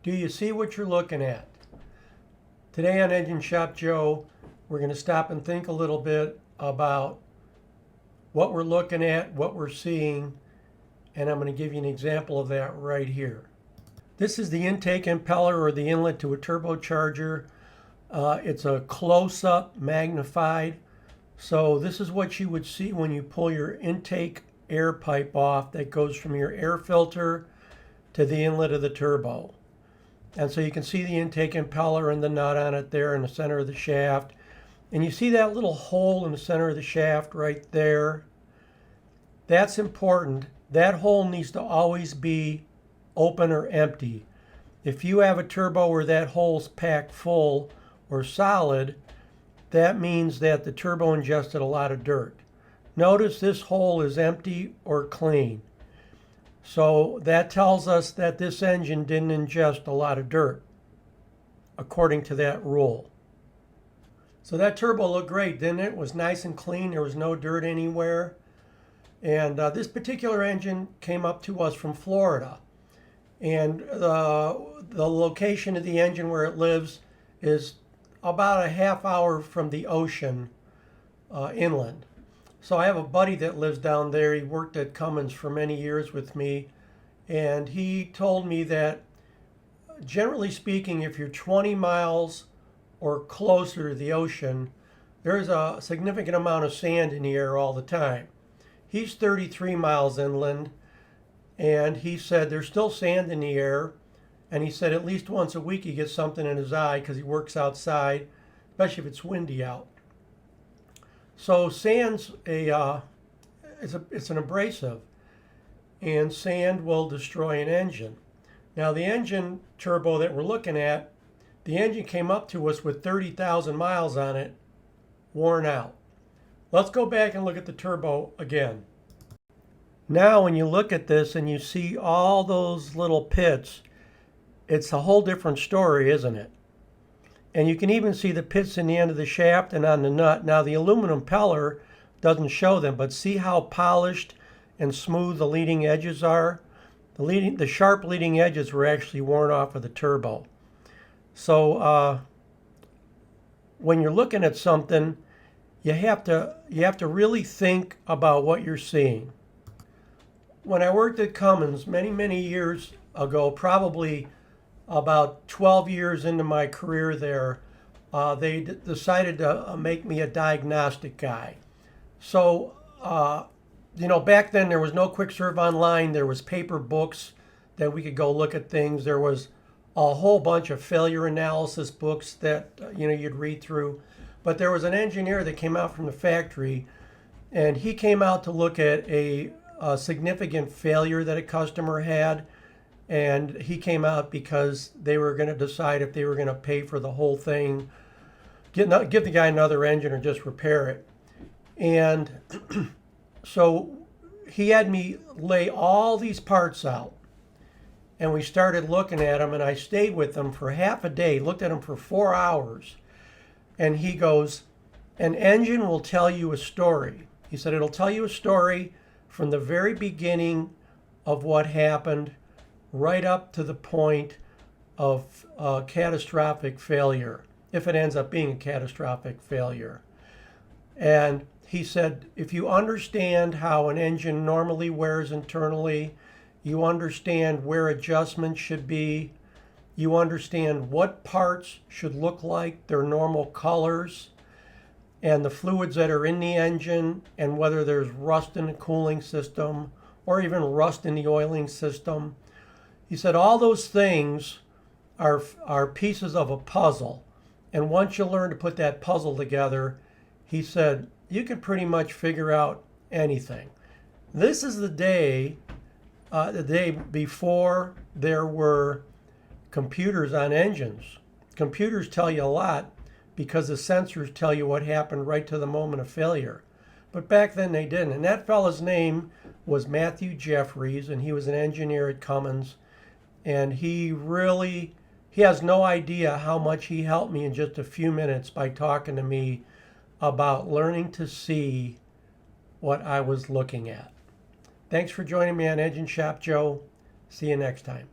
Do you see what you're looking at? Today on Engine Shop Joe, we're going to stop and think a little bit about what we're looking at, what we're seeing, and I'm going to give you an example of that right here. This is the intake impeller or the inlet to a turbocharger. It's a close-up magnified. So this is what you would see when you pull your intake air pipe off that goes from your air filter to the inlet of the turbo. And so you can see the intake impeller and the nut on it there in the center of the shaft. And you see that little hole in the center of the shaft right there. That's important. That hole needs to always be open or empty. If you have a turbo where that hole's packed full or solid, that means that the turbo ingested a lot of dirt. Notice this hole is empty or clean. So that tells us that this engine didn't ingest a lot of dirt, according to that rule. So that turbo looked great, didn't it? It was nice and clean. There was no dirt anywhere. And this particular engine came up to us from Florida. And the location of the engine where it lives is about a half hour from the ocean inland. So I have a buddy that lives down there. He worked at Cummins for many years with me. And he told me that generally speaking, if you're 20 miles or closer to the ocean, there's a significant amount of sand in the air all the time. He's 33 miles inland, and he said there's still sand in the air. And he said at least once a week he gets something in his eye because he works outside, especially if it's windy out. So sand's it's an abrasive, and sand will destroy an engine. Now the engine turbo that we're looking at, the engine came up to us with 30,000 miles on it, worn out. Let's go back and look at the turbo again. Now when you look at this and you see all those little pits, it's a whole different story, isn't it? And you can even see the pits in the end of the shaft and on the nut. Now the aluminum impeller doesn't show them, but see how polished and smooth the leading edges are? The sharp leading edges were actually worn off of the turbo. So when you're looking at something, you have to really think about what you're seeing. When I worked at Cummins many years ago, probably about 12 years into my career there, they decided to make me a diagnostic guy. So, back then there was no quick serve online. There was paper books that we could go look at things. There was a whole bunch of failure analysis books that, you'd read through. But there was an engineer that came out from the factory, and he came out to look at a significant failure that a customer had. And he came out because they were going to decide if they were going to pay for the whole thing, give the guy another engine or just repair it. And so he had me lay all these parts out. And we started looking at them, and I stayed with them for half a day, looked at them for 4 hours. And he goes, an engine will tell you a story. He said, it'll tell you a story from the very beginning of what happened right up to the point of catastrophic failure, if it ends up being a catastrophic failure. And he said, if you understand how an engine normally wears internally, you understand where adjustments should be, you understand what parts should look like their normal colors, and the fluids that are in the engine, and whether there's rust in the cooling system or even rust in the oiling system. He said all those things are pieces of a puzzle. And once you learn to put that puzzle together, he said, you can pretty much figure out anything. This is the day before there were computers on engines. Computers tell you a lot because the sensors tell you what happened right to the moment of failure. But back then they didn't. And that fella's name was Matthew Jeffries, and he was an engineer at Cummins. And he has no idea how much he helped me in just a few minutes by talking to me about learning to see what I was looking at. Thanks for joining me on Engine Shop Joe. See you next time.